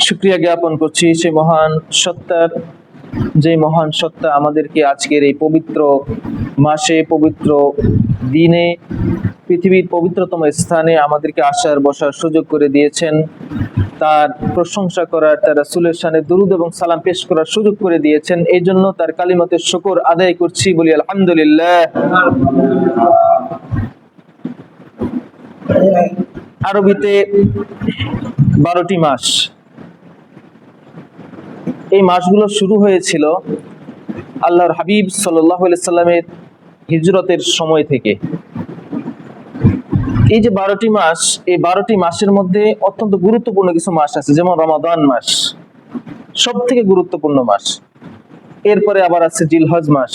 শুকরিয়া জ্ঞাপন করছি সে মহান সত্তার, যে মহান সত্তা আমাদেরকে আজকের এই পবিত্র মাসে, পবিত্র দিনে, পৃথিবীর পবিত্রতম স্থানে আমাদেরকে আসার বসার সুযোগ করে দিয়েছেন। তার প্রশংসা করার, তার রাসূলের শানে দুরূদ এবং সালাম পেশ করার সুযোগ করে দিয়েছেন। এই জন্য তার কালিমাতে শুকর আদায় করছি, বলি আলহামদুলিল্লাহ। আরবিতে 12টি মাস। এই মাসগুলো শুরু হয়েছিল আল্লাহর হাবিব সাল্লাল্লাহু আলাইহি সাল্লামের হিজরতের সময় থেকে। এই যে 12টি মাস, এই 12টি মাসের মধ্যে অত্যন্ত গুরুত্বপূর্ণ কিছু মাস আছে, যেমন রমাদান মাস সব থেকে গুরুত্বপূর্ণ মাস। এরপরে আবার আছে জিলহজ মাস।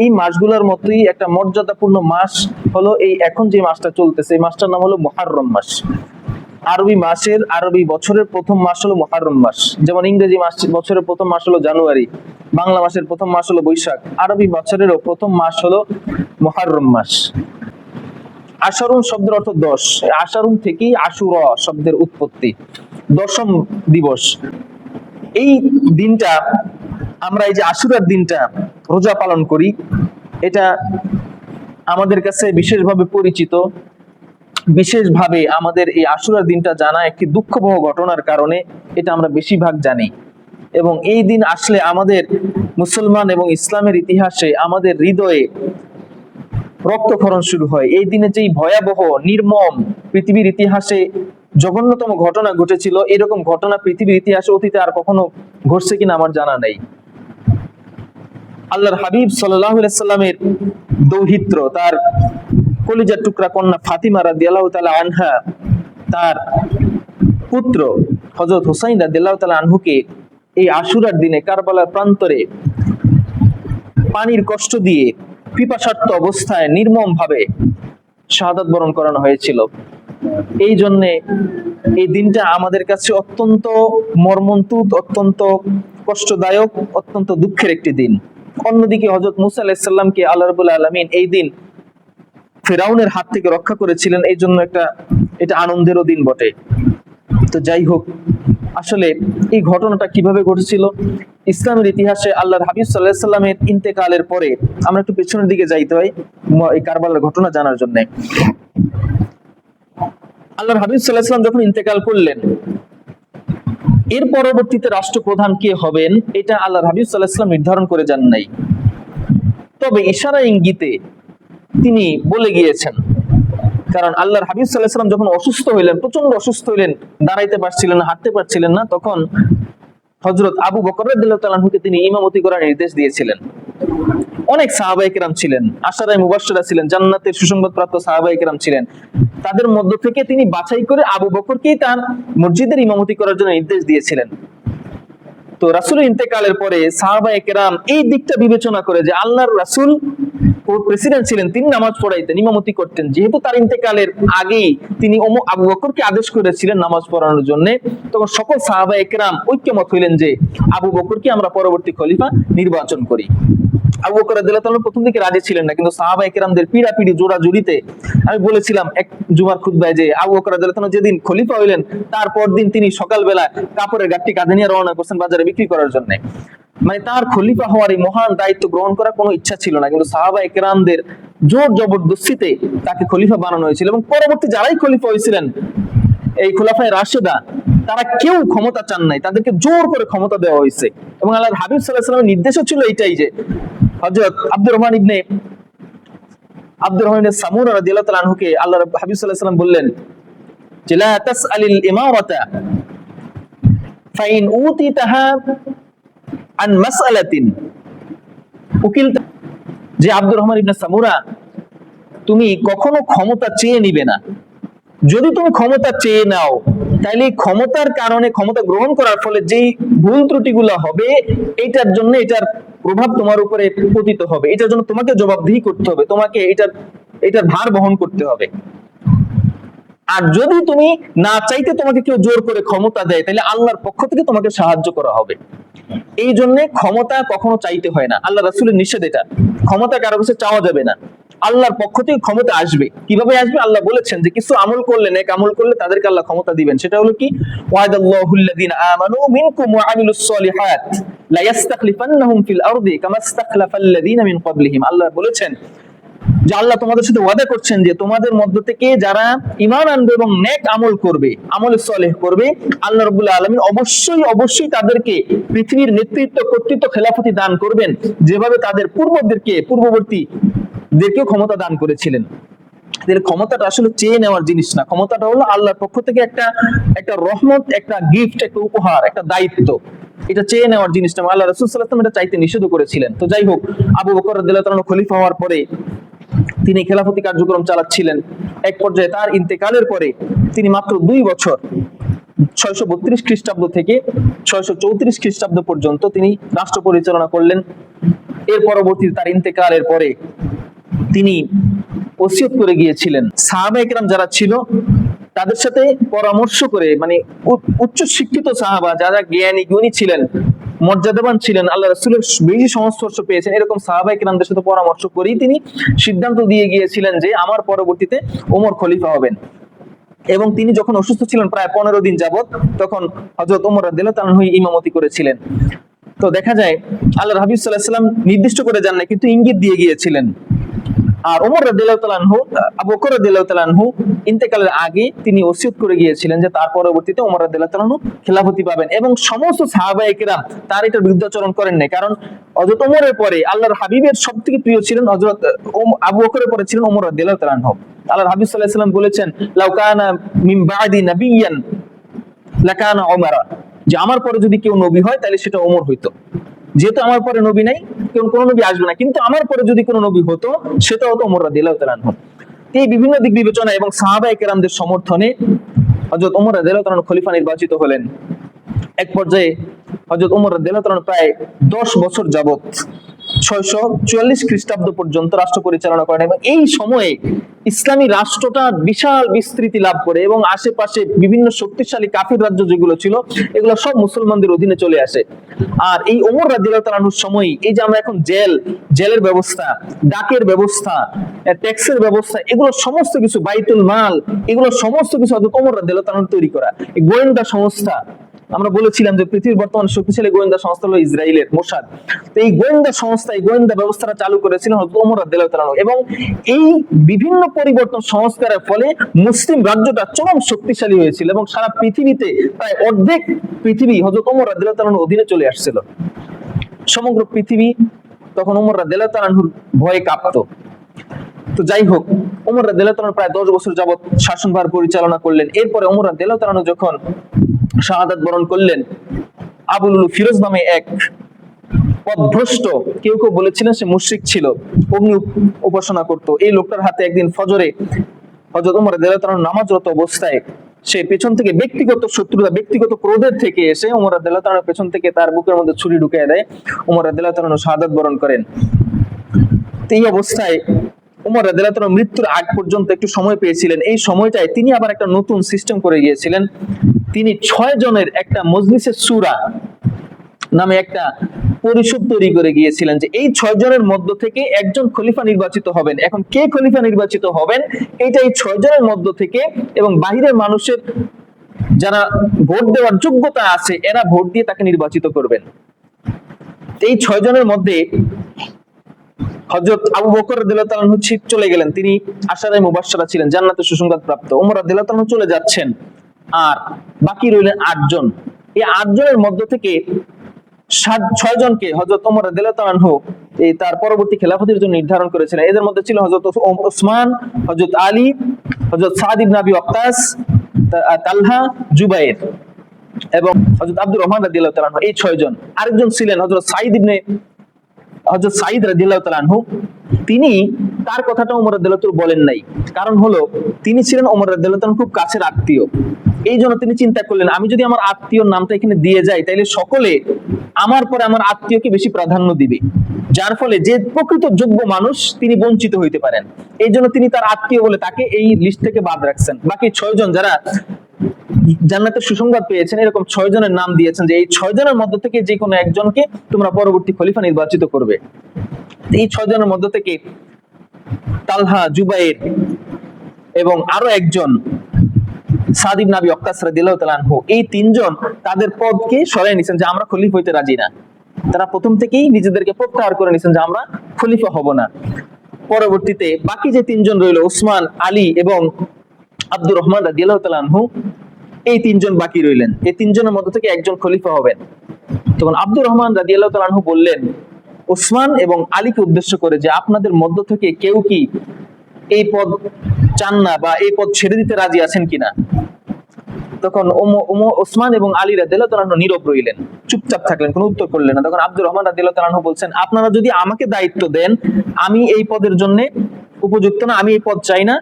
এই মাসগুলোর মতোই একটা মর্যাদাপূর্ণ মাস হলো এই এখন যে মাসটা চলতেছে, এই মাসটার নাম হলো মুহররম মাস। আরবি বছরের প্রথম মাস হলো মুহররম মাস। যেমন ইংরেজি বছরের প্রথম মাস হলো জানুয়ারি, বাংলা মাসের প্রথম মাস হলো বৈশাখ, আরবি বছরেরও প্রথম মাস হলো মুহররম মাস। আশারুন শব্দের অর্থ 10, আশারুন থেকেই আশুরা শব্দের উৎপত্তি, দশম দিবস। এই দিনটা আমরা, এই যে আশুরার দিনটা রোজা পালন করি, এটা আমাদের কাছে বিশেষভাবে পরিচিত। বিশেষভাবে আমাদের এই আশুরার দিনটা জানা একটি দুঃখবহ ঘটনার কারণে এটা আমরা বেশিরভাগ জানি। এবং এই দিন আসলে আমাদের মুসলমান এবং ইসলামের ইতিহাসে আমাদের হৃদয়ে রক্তক্ষরণ শুরু হয়। এই দিনে যেই ভয়াবহ নির্মম, পৃথিবীর ইতিহাসে জঘন্যতম ঘটনা ঘটেছিল, এরকম ঘটনা পৃথিবীর ইতিহাসে অতীতে আর কখনো ঘটছে কিনা আমার জানা নেই। আল্লাহর হাবিব সাল্লাল্লাহু আলাইহি সাল্লামের দৌহিত্র, তার কলিজার টুকরা কন্যা ফাতিমা রাদিয়াল্লাহু তাআলা আনহা, তার পুত্র হযরত হুসাইন রাদিয়াল্লাহু তাআলা আনহুকে এই আশুরার দিনে কারবালার প্রান্তরে পানির কষ্ট দিয়ে পিপাসার্ত অবস্থায় নির্মম ভাবে শাহাদাত বরণ করানো হয়েছিল। এই জন্যে এই দিনটা আমাদের কাছে অত্যন্ত মর্মন্তুদ, অত্যন্ত কষ্টদায়ক, অত্যন্ত দুঃখের একটি দিন। অন্যদিকে হযরত মুসা আলাইহিস সালামকে আল্লাহ রাব্বুল আলামিন এই দিন ফিরাউনের হাত থেকে রক্ষা করেছিলেন, এই জন্য এটা আনন্দেরও দিন বটে। তো যাই হোক, আসলে এই ঘটনাটা কিভাবে ঘটেছিল ইসলামের ইতিহাসে, আল্লাহর হাবিব সাল্লাল্লাহু আলাইহি সাল্লামের ইন্তেকালের পরে আমরা একটু পেছনের দিকে যাইতে হয় এই কারবালার ঘটনা জানার জন্য। আল্লাহর হাবিব সাল্লাল্লাহু আলাইহি সাল্লাম যখন ইন্তেকাল করলেন, এর পরবর্তীতে রাষ্ট্রপ্রধান কে হবেন এটা আল্লাহর হাবিব সাল্লাল্লাহু আলাইহি সাল্লাম নির্ধারণ করে যান নাই। তবে ইশারা ইঙ্গিতে তিনি বলে গিয়েছেন। কারণ আল্লাহর হাবিব সাল্লাল্লাহু আলাইহি সাল্লাম যখন অসুস্থ হইলেন, প্রচন্ড অসুস্থ হইলেন, দাঁড়াইতে পারছিলেন না, হাঁটতে পারছিলেন না, তখন হযরত আবু বকর রাদিয়াল্লাহু তাআলা আনহুকে তিনি ইমামতি করার নির্দেশ দিয়েছিলেন। অনেক সাহাবায়ে কেরাম ছিলেন, আশারায়ে মুবাশশিরা ছিলেন, জান্নাতের সুসংবাদপ্রাপ্ত সাহাবায়ে কেরাম ছিলেন। তাদের মধ্য থেকে তিনি বাছাই করে আবু বকরকেই তার মসজিদের ইমামতি করার জন্য নির্দেশ দিয়েছিলেন। তো রাসূলের ইন্তেকালের পরে সাহাবায়ে কেরাম এই দিকটা বিবেচনা করে যে আল্লাহর রাসূল প্রেসিডেন্ট ছিলেন, তিনি নামাজ পড়াইতেন, ইমামতি করতেন, যেহেতু তার ইন্তেকালের আগেই তিনি আবু বকরকে আদেশ করেছিলেন নামাজ পড়ানোর জন্য, তখন সকল সাহাবায়ে কেরাম ঐক্যমত হইলেন যে আবু বকরকে আমরা পরবর্তী খলিফা নির্বাচন করি। আবু বকর রাদিয়াল্লাহু তাআলা প্রথম দিকে রাজি ছিলেন না, কিন্তু সাহাবায়ে কেরামদের পিড়াপিড়ি জোড়াজুড়িতে আমি বলেছিলাম এক জুমার খুতবায় যে আবু বকর রাদিয়াল্লাহু তাআলা যেদিন খলিফা হইলেন তারপর দিন তিনি সকালবেলা কাপড়ের গাঁটটি কাঁধে নিয়ে রওনা করছেন বাজারে বিক্রি করার জন্য। মানে তার খলিফা হওয়ার এই মহান দায়িত্ব গ্রহণ করার কোনো ইচ্ছা ছিল না, কিন্তু সাহাবায়ে কেরামদের জোর জবরদস্তিতে তাকে খলিফা বানানো হয়েছিল। এবং পরবর্তী যারাই খলিফা হয়েছিলেন, এই খুলাফায়ে রাশেদা, তারা কেউ ক্ষমতা চান নাই, তাদেরকে জোর করে ক্ষমতা দেওয়া হয়েছে। এবং আল্লাহর হাবিব সাল্লাল্লাহু আলাইহি ওয়াসাল্লামের নির্দেশও ছিল এইটাই যে হযরত আব্দুর রহমান ইবনে সামুরা রাদিয়াল্লাহু তাআলা আনহুকে আল্লাহর হাবিব সাল্লাল্লাহু আলাইহি ওয়াসাল্লাম বললেন যে লা তাসআলিল ইমারাতা ফাইন উতিতাহা আন মাসআলাতিন উকিলতা, যে আব্দুর রহমান ইবনে সামুরা, তুমি কখনো ক্ষমতা চেয়ে নিবে না। যদি তুমি ক্ষমতা চেয়ে নাও, তাহলে ক্ষমতার কারণে, ক্ষমতা গ্রহণ করার ফলে যেই ভুল ত্রুটিগুলো হবে, এটার জন্য এটার প্রভাব তোমার উপরে পতিত হবে, এটার জন্য তোমাকে জবাবদিহি করতে হবে, তোমাকে এটার ভার বহন করতে হবে। আর যদি তুমি না চাইতে তোমাকে কেউ জোর করে ক্ষমতা দেয়, তাহলে আল্লাহর পক্ষ থেকে তোমাকে সাহায্য করা হবে। এই জন্য ক্ষমতা কখনো চাইতে হয় না, আল্লাহ রাসূলের নিষেধ এটা। ক্ষমতা কারো কাছে চাওয়া যাবে না। আল্লাহর পক্ষ থেকে ক্ষমতা আসবে। কিভাবে আসবে? আল্লাহ বলেছেন যে কিছু আমল করলে, নেক আমল করলে তাদেরকে আল্লাহ ক্ষমতা দিবেন। সেটা হলো কি, ওয়াদাল্লাহুল্লাযীনা আমানু মিনকুম ওয়া আমিলুস সলিহাত লা ইস্তাখলিফান্নাহুম ফিল আরদি কামা ইস্তাখলাফাল্লাযীনা মিন ক্বাবলিহিম। আল্লাহ বলেছেন যে আল্লাহ তোমাদের সাথে ওয়াদা করছেন যে তোমাদের মধ্য থেকে যারা ঈমান আনবে এবং নেক আমল করবে, আমলে সলেহ করবে, আল্লাহ রাব্বুল আলামিন অবশ্যই তাদেরকে পৃথিবীর নেতৃত্ব, কর্তৃত্ব, খেলাফতি দান করবেন, যেভাবে তাদের পূর্ববর্তীদেরকেও ক্ষমতা দান করেছিলেন। ক্ষমতাটা আসলে চেয়ে নেওয়ার জিনিস না, ক্ষমতাটা হলো আল্লাহর পক্ষ থেকে একটা রহমত, একটা গিফট, একটা উপহার, একটা দায়িত্ব। এটা চেয়ে নেওয়ার জিনিসটা আল্লাহ রাসূল সাল্লাল্লাহু আলাইহি ওয়াসাল্লাম এটা চাইতে নিষেধ করেছিলেন। তো যাই হোক, আবু বকর রাদিয়াল্লাহু তাআলা খলিফা হওয়ার পরে তিনি খেলাফতি কার্যক্রম চালাচ্ছিলেন। এক পর্যায়ে তার ইন্তেকালের পরে তিনি মাত্র 2 বছর 632 খ্রিস্টাব্দ থেকে 634 খ্রিস্টাব্দ পর্যন্ত তিনি রাষ্ট্র পরিচালনা করলেন। এর পরবর্তীতে তার ইন্তেকালের পরে তিনি ওসিয়ত করে গিয়েছিলেন সাহাবায়ে কেরাম যারা ছিল তাদের সাথে পরামর্শ করে, মানে উচ্চ শিক্ষিত সাহাবা যারা জ্ঞানী গুণী ছিলেন, মর্যাদাবান ছিলেন, আল্লাহ রাসূলের বেশি সংস্পর্শ পেয়েছেন, এরকম সাহাবায়ে কেরামদের সাথে পরামর্শ করেই তিনি সিদ্ধান্ত দিয়ে গিয়েছিলেন যে আমার পরবর্তীতে ওমর খলিফা হবেন। এবং তিনি যখন অসুস্থ ছিলেন প্রায় 15 দিন যাবত, তখন হযরত ওমর রাদিয়াল্লাহু তাআলা ইমামতি করেছিলেন। তো দেখা যায় আল্লাহর হাবিব সাল্লাল্লাহু আলাইহি ওয়াসাল্লাম নির্দিষ্ট করে যান না, কিন্তু ইঙ্গিত দিয়ে গিয়েছিলেন। আর ওমর রাদিয়াল্লাহু তাআলা আনহু, আবু বকর রাদিয়াল্লাহু তাআলা আনহু ইন্তেকালের আগে তিনি ওসিয়ত করে গিয়েছিলেন যে তার পরবর্তীতে ওমর রাদিয়াল্লাহু তাআলা আনহু খেলাফতি পাবেন। এবং সমস্ত সাহাবায়ে কেরাম তার এটার বিরুদ্ধাচরণ করেন নাই, কারণ হযরত ওমরের পরে আল্লাহর হাবিবের সবথেকে প্রিয় ছিলেন হযরত আবু বকরের পরে ছিলেন ওমর রাদিয়াল্লাহু তাআলা আনহু। আল্লাহর হাবিব সাল্লাল্লাহু আলাইহি ওয়াসাল্লাম বলেছেন, লাউ কানা মিন বাদি নাবিয়্যান লাকানা ওমরা, যে আমার পরে যদি কেউ নবী হয় তাহলে সেটা ওমর হইতো। যেহেতু আমার পরে নবী নাই, কোন নবী আসবে না, কিন্তু আমার পরে যদি কোনো নবী হতো সেটা হতো ওমর রাদিয়াল্লাহু তাআলা আনহু। এই বিভিন্ন দিক বিবেচনা এবং সাহাবায়ে কেরামদের সমর্থনে হযরত ওমর রাদিয়াল্লাহু তাআলা খলিফা নির্বাচিত হলেন। এক পর্যায়ে হযরত ওমর রাদিয়াল্লাহু তাআলা প্রায় 10 বছর যাবত 644 খ্রিস্টাব্দ পর্যন্ত রাষ্ট্র পরিচালনা করেন। এবং এই সময়ে ইসলামী রাষ্ট্রটা বিশাল বিস্তৃতি লাভ করে এবং আশেপাশে বিভিন্ন শক্তিশালী কাফির রাজ্য যেগুলো ছিল এগুলো সব মুসলমানদের অধীনে চলে আসে। আর এই ওমর রাদিয়াল্লাহু তাআলার সময় এই যে আমরা এখন জেলের ব্যবস্থা, ডাকের ব্যবস্থা, ট্যাক্সের ব্যবস্থা, এগুলো সমস্ত কিছু, বাইতুল মাল, এগুলো সমস্ত কিছু হযরত ওমর রাদিয়াল্লাহু তাআলা তৈরি করা। এই গোয়েন্দা সংস্থা, আমরা বলেছিলাম যে পৃথিবীর বর্তমান শক্তিশালী গোয়েন্দা সংস্থা হলো ইসরায়েলের মোসাদ। তো এই গোয়েন্দা সংস্থা, এই গোয়েন্দা ব্যবস্থাটা চালু করেছিলেন হযরত ওমর রাদিয়াল্লাহু তাআলা। এবং এই বিভিন্ন পরিবর্তন সংস্কারের ফলে মুসলিম রাজ্যটা চরম শক্তিশালী হয়েছিল এবং সারা পৃথিবীতে প্রায় অর্ধেক পৃথিবী হযরত ওমর রাদিয়াল্লাহু তাআলার অধীনে চলে আসছিল। সমগ্র পৃথিবী তখন ওমর রাদিয়াল্লাহু তাআলার ভয়ে কাঁপতো। তো যাই হোক, ওমর রাদিয়াল্লাহু তাআলা প্রায় 10 বছর যাবত শাসনভার পরিচালনা করলেন। এরপরে ওমর রাদিয়াল্লাহু তাআলা যখন শাহাদাত বরণ করলেন, আবু লুলু ফিরোজ নামে এক পথভ্রষ্ট, কেউ বলেছিলেন সে মুশরিক ছিল, অগ্নি উপাসনা করত, এই লোকটার হাতে একদিন ফজরে হযরত ওমর রাদিয়াল্লাহু তাআলা নামাজরত অবস্থায় সে পেছন থেকে ব্যক্তিগত শত্রুতা, ব্যক্তিগত ক্রোধের থেকে এসে ওমর রাদিয়াল্লাহু তাআলা পেছন থেকে তার বুকের মধ্যে ছুরি ঢুকিয়ে দেয়। ওমর রাদিয়াল্লাহু তাআলা শাহাদাত বরণ করেন। এই অবস্থায় ওমর রাদিয়াল্লাহু তাআলা মৃত্যুর আগ পর্যন্ত একটু সময় পেয়েছিলেন। এই সময়টায় তিনি আবার একটা নতুন সিস্টেম করে গিয়েছিলেন। তিনি 6 জনের একটা মজলিসে সূরা নামে একটা পরিষদ তৈরি করে গিয়েছিলেন, যে এই 6 জনের মধ্য থেকে একজন খলিফা নির্বাচিত হবেন। এখন কে খলিফা নির্বাচিত হবেন এটা এই 6 জনের মধ্য থেকে, এবং বাহিরের মানুষের যারা ভোট দেওয়ার যোগ্যতা আছে এরা ভোট দিয়ে তাকে নির্বাচিত করবেন। এই 6 জনের মধ্যে হযরত আবু বকর রাদিয়াল্লাহু তাআলা চলে গেলেন, তিনি আশারায়ে মুবাশশারা ছিলেন, জান্নাতের সুসংবাদ প্রাপ্ত। ওমর রাদিয়াল্লাহু তাআলা চলে যাচ্ছেন, আর বাকি রইলেন 8 জন। এই 8 জনের মধ্য থেকে 6 জনকে হযরত ওমর রাদিয়াল্লাহু তাআলা এই তার পরবর্তী খেলাফতের জন্য নির্ধারণ করেছিলেন। এদের মধ্যে ছিল হযরত ওসমান, হযরত আলী, হযরত সাদ ইবনে আবি ওয়াক্কাস, তালহা, জুবাইর এবং হযরত আব্দুর রহমান রাদিয়াল্লাহু তাআলা। এই 6 জন। আরেকজন ছিলেন হযরত সাঈদ রাদিয়াল্লাহু তাআলা আনহু। তিনি তার কথাটা ওমর রাদিয়াল্লাহু তাআলা বলেন নাই, কারণ হলো তিনি ছিলেন ওমর রাদিয়াল্লাহু তাআলা খুব কাছের আত্মীয়। এই জন্য তিনি চিন্তা করলেন, আমি যদি আমার আত্মীয়র নামটা এখানে দিয়ে যাই তাহলে সকলে আমার পরে আমার আত্মীয়কে বেশি প্রাধান্য দিবে, যার ফলে যে প্রকৃত যোগ্য মানুষ তিনি বঞ্চিত হইতে পারেন। এই জন্য তিনি তার আত্মীয় বলে তাকে এই লিস্ট থেকে বাদ রাখছেন। বাকি 6 জন যারা জান্নাতের সুসংবাদ পেয়েছেন এরকম 6 জনের নাম দিয়েছেন, যে এই 6 জনের মধ্য থেকে যে কোনো একজনকে তোমরা পরবর্তী খলিফা নির্বাচিত করবে। এই 6 জনের মধ্য থেকে তালহা, জুবাইর এবং আরো একজন সাদ ইবনে আবি ওয়াক্কাস রাদিয়াল্লাহু তাআলা আনহু, এই তিনজন তাদের পদকে সরাই নিছেন যে আমরা খলিফা হইতে রাজি না। তারা প্রথম থেকেই নিজেদেরকে প্রত্যাহার করে নিছেন যে আমরা খলিফা হব না। পরবর্তীতে বাকি যে তিনজন রইল, ওসমান, আলী এবং আব্দুর রহমান রাদিয়াল্লাহু তাআলা আনহু, এই তিনজন বাকি রইলেন। এই তিনজনের মধ্য থেকে একজন খলিফা হবেন। তখন আব্দুর রহমান রাদিয়াল্লাহু তাআলা আনহু বললেন ওসমান এবং আলীকে উদ্দেশ্য করে যে আপনাদের মধ্য থেকে কেউ কি এই পদ চান না বা এই পদ ছেড়ে দিতে রাজি আছেন কিনা? তখন ওসমান এবং আলী রাদিয়াল্লাহু তাআলা আনহু নীরব রইলেন, চুপচাপ থাকলেন, কোনো উত্তর করলেন না। তখন আব্দুর রহমান রাদিয়াল্লাহু তাআলা আনহু বলছেন আপনারা যদি আমাকে দায়িত্ব দেন, আমি এই পদের জন্য উপযুক্ত না, আমি এই পদ চাই না,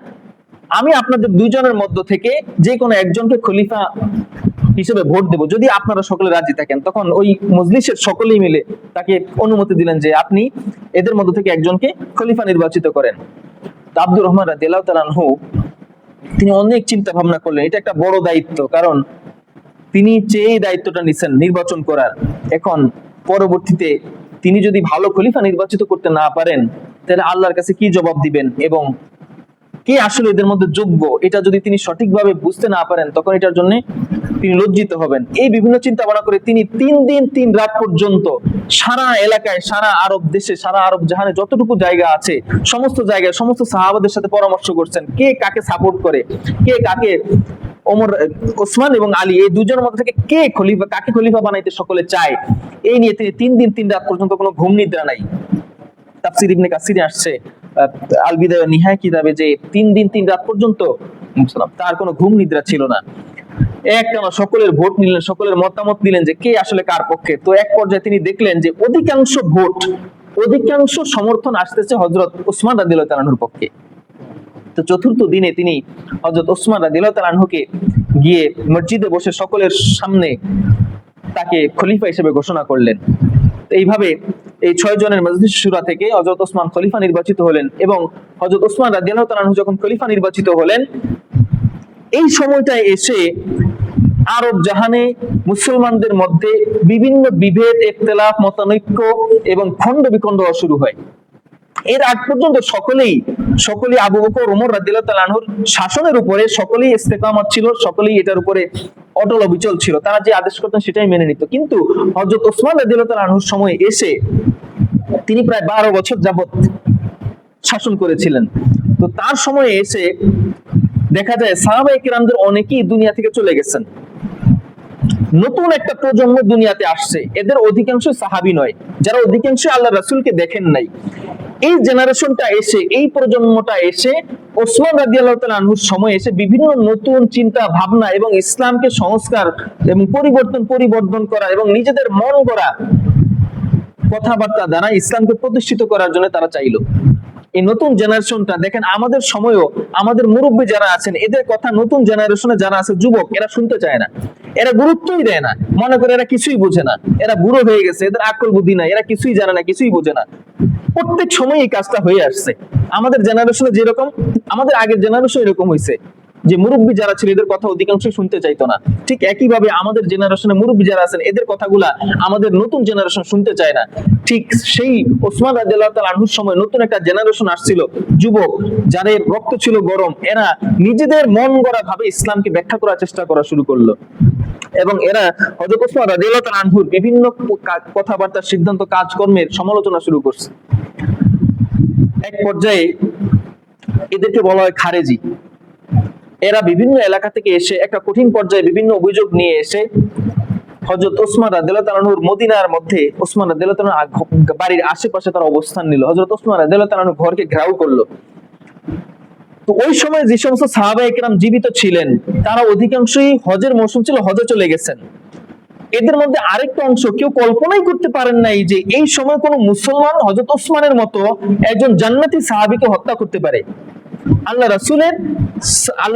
আমি আপনাদের দুইজনের মধ্য থেকে যে কোনো একজনকে খলিফা হিসেবে ভোট দেব যদি আপনারা সকলে রাজি থাকেন। তখন ওই মজলিসের সকলেই মিলে তাকে অনুমতি দিলেন যে আপনি এদের মধ্য থেকে একজনকে খলিফা নির্বাচিত করেন। তো আব্দুর রহমান রাদিয়াল্লাহু তাআলা আনহু তিনি অনেক চিন্তা ভাবনা করলেন, এটা একটা বড় দায়িত্ব, কারণ তিনি চেয়ে দায়িত্বটা নিছেন নির্বাচন করার। এখন পরবর্তীতে তিনি যদি ভালো খলিফা নির্বাচিত করতে না পারেন তাহলে আল্লাহর কাছে কি জবাব দিবেন এবং কে আসলে এদের মধ্যে যোগ্য, এটা যদি তিনি সঠিকভাবে বুঝতে না পারেন তখন এটার জন্য তিনি লজ্জিত হবেন। এই বিভিন্ন চিন্তা ভাবনা করে তিনি 3 দিন 3 রাত পর্যন্ত সারা এলাকায়, সারা আরব দেশে, সারা আরব জাহানে যতটুকু জায়গা আছে সমস্ত জায়গায় সমস্ত সাহাবাদের সাথে পরামর্শ করছেন কে কাকে সাপোর্ট করে, কে কাকে, ওসমান এবং আলী এই দুজনের মধ্যে থেকে কে খলিফা, কাকে খলিফা বানাইতে সকলে চায়। এই নিয়ে তিনি 3 দিন 3 রাত পর্যন্ত কোনো ঘুম নিদ্রা নাই। তাফসীর ইবনে কাসিরে আসছে আল বিদায়া ওয়া নিহায়া কিতাবে যে 3 দিন 3 রাত পর্যন্ত তার কোনো ঘুম নিদ্রা ছিল না। একটানা সকলের ভোট নিলেন, সকলের মতামত নিলেন যে কে আসলে কার পক্ষে। তো এক পর্যায়ে তিনি দেখলেন যে অধিকাংশ ভোট, অধিকাংশ সমর্থন আসতেছে হযরত ওসমান রাদিয়াল্লাহু তাআলা আনহুর পক্ষে। তো চতুর্থ দিনে তিনি হযরত ওসমান রাদিয়াল্লাহু তাআলা আনহুকে গিয়ে মসজিদে বসে সকলের সামনে তাকে খলিফা হিসেবে ঘোষণা করলেন। তো এইভাবে এই 6 জনের মজলিস শুরা থেকে হযরত ওসমান খলিফা নির্বাচিত হলেন এবং হযরত ওসমান রাদিয়াল্লাহু তাআলা আনহু যখন খলিফা নির্বাচিত হলেন, এই সময়টায় এসে আরব জাহানে মুসলমানদের মধ্যে বিভিন্ন বিভেদ, ইখতিলাফ, মতানৈক্য এবং খন্ড বিখণ্ড শুরু হয়। এর আগ পর্যন্ত সকলেই আবু বকর, ওমর রাদিয়াল্লাহু তাআলা আনহুর শাসনের উপরে সকলেই ইস্তেকামত ছিল, সকলেই এটার উপরে অটল অবিচল ছিল, তারা যে আদেশ করতেন সেটাই মেনে নিত। কিন্তু হযরত ওসমান রাদিয়াল্লাহু তাআলা আনহুর সময় এসে তিনি প্রায় 12 বছর যাবত শাসন করেছিলেন। তো তার সময়ে এসে দেখা যায় সাহাবায়ে কিরামদের অনেকেই দুনিয়া থেকে চলে গেছেন, নতুন একটা প্রজন্ম দুনিয়াতে আসছে, এদের অধিকাংশ সাহাবী নয়, যারা অধিকাংশ আল্লাহ রাসূলকে দেখেন নাই। এই জেনারেশনটা এসে, এই প্রজন্মটা এসে ওসমান রাদিয়াল্লাহু তাআলা আনহুর সময় এসে বিভিন্ন নতুন চিন্তা ভাবনা এবং ইসলামকে সংস্কার এবং পরিবর্তন করা এবং নিজেদের মন গড়া কথাবার্তা দ্বারা ইসলামকে প্রতিষ্ঠিত করার জন্য তারা চাইলো। এই নতুন জেনারেশনটা দেখেন, আমাদের সময়ও আমাদের মুরব্বী যারা আছেন এদের কথা নতুন জেনারেশনে যারা আছে যুবক, এরা শুনতে চায় না, এরা গুরুত্বই দেয় না, মনে করে এরা কিছুই বোঝে না, এরা বুড়ো হয়ে গেছে, এদের আকল বুদ্ধি নাই, এরা কিছুই জানে না, কিছুই বোঝে না। প্রত্যেক সময় এই কাজটা হয়ে আসছে। আমাদের জেনারেশনে যেরকম, আমাদের আগের জেনারেশন এরকম হয়েছে যে মুরব্বী যারা ছিল এদের কথা অধিকাংশ শুনতে চাইতো না। ঠিক একইভাবে আমাদের জেনারেশনে মুরব্বী যারা আছেন এদের কথাগুলা আমাদের নতুন জেনারেশন শুনতে চায় না। ঠিক সেই ওসমান রাদিয়াল্লাহু তাআলা আনহুর সময় নতুন একটা জেনারেশন আসছিল, যুবক, যাদের রক্ত ছিল গরম, এরা নিজেদের মন গড়া ভাবে ইসলামকে ব্যাখ্যা করার চেষ্টা করা শুরু করলো এবং এরা হযরত ওসমান রাদিয়াল্লাহু তাআলা আনহুর বিভিন্ন কথাবার্তা, সিদ্ধান্ত, কাজকর্মের সমালোচনা শুরু করছে। এক পর্যায়ে এদেরকে বলা হয় খারেজি। এরা বিভিন্ন এলাকা থেকে এসে একটা কঠিন পর্যায়ে বিভিন্ন অভিযোগ নিয়ে এসে হযরত ওসমান রাদিয়াল্লাহু তাআলা আনহুর মদিনার মধ্যে ওসমান রাদিয়াল্লাহু তাআলা বাড়ির আশেপাশে তার অবস্থান নিল। হযরত ওসমান রাদিয়াল্লাহু তাআলা আনহু ঘরকে ঘেরাও করলো। তো ওই সময় যে সমস্ত সাহাবায়ে কেরাম জীবিত ছিলেন তারা অধিকাংশই হজের মৌসুম ছিল, হজে চলে গেছেন। এদের মধ্যে আরেকটা অংশ কেউ কল্পনাই করতে পারেন নাই যে এই সময় কোন মুসলমান হযরত ওসমানের মতো একজন জান্নাতি সাহাবীকে হত্যা করতে পারে। আল্লাহ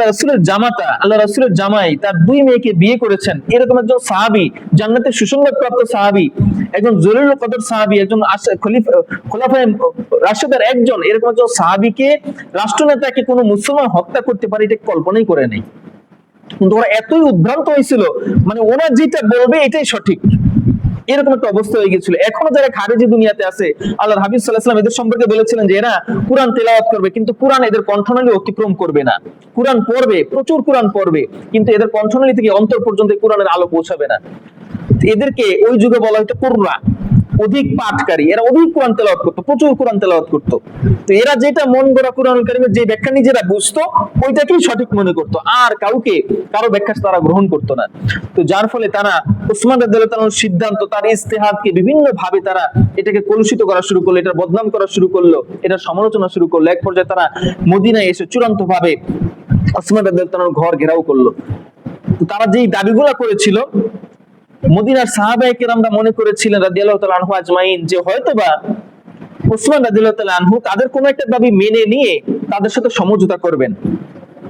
রাসূলের জামাতা, আল্লাহ রাসূলের জামাই তার 2 মেয়েকে বিয়ে করেছেন, এরকম একজন সাহাবী, জান্নাতের সুসংবাদপ্রাপ্ত সাহাবী, একজন জলিলুল কদর সাহাবী, একজন খোলাফায়ে রাশিদার একজন, এরকম একজন সাহাবীকে রাষ্ট্রনেতাকে কোনো মুসলমান হত্যা করতে পারে এটা কল্পনাই করে নাই। কিন্তু ওরা এতই উদ্ভ্রান্ত হয়েছিল, মানে ওরা যেটা বলবে এটাই সঠিক, এরকম একটা অবস্থা হয়ে গেছিল। এখনো যারা খারেজি দুনিয়াতে আছে, আল্লাহর হাবিব সাল্লাল্লাহু আলাইহি ওয়াসাল্লাম এদের সম্পর্কে বলেছিলেন যে এরা কুরআন তেলাওয়াত করবে, কিন্তু কুরআন এদের কণ্ঠনালী অতিক্রম করবে না। কুরআন পড়বে, প্রচুর কুরআন পড়বে, কিন্তু এদের কণ্ঠনালী থেকে অন্তর পর্যন্ত কুরআনের আলো পৌঁছাবে না। এদেরকে ওই যুগে বলা হতো কুররা, অধিক পাঠকারী। এরা অধিক কোরআন তেলাওয়াত করতো, প্রচুর কোরআন তেলাওয়াত করতো। তো এরা যেটা মন গড়া কোরআনুল কারীমের যে ব্যাখ্যা নিজেরা বুঝতো ওইটাকেই সঠিক মনে করতো, আর কারো ব্যাখ্যা তারা গ্রহণ করতো না। তো যার ফলে তারা উসমান রাদিয়াল্লাহু তাআলার সিদ্ধান্ত, তার ইজতিহাদকে বিভিন্ন ভাবে তারা এটাকে কলুষিত করা শুরু করলো, এটা বদনাম করা শুরু করলো, এটা সমালোচনা শুরু করলো। এক পর্যায়ে তারা মদিনায় এসে চূড়ান্ত ভাবে উসমান রাদিয়াল্লাহু তাআলার ঘর ঘেরাও করলো। তো তারা যেই দাবিগুলো করেছিল, মদিনার সাহাবায়ে কেরামরা মনে করেছিলেন রাদিয়াল্লাহু তাআলা আনহু আজমাইন যে হয়তোবা উসমান রাদিয়াল্লাহু তাআলা আনহু তাদের কোনো একটা দাবি মেনে নিয়ে তাদের সাথে সমঝোতা করবেন,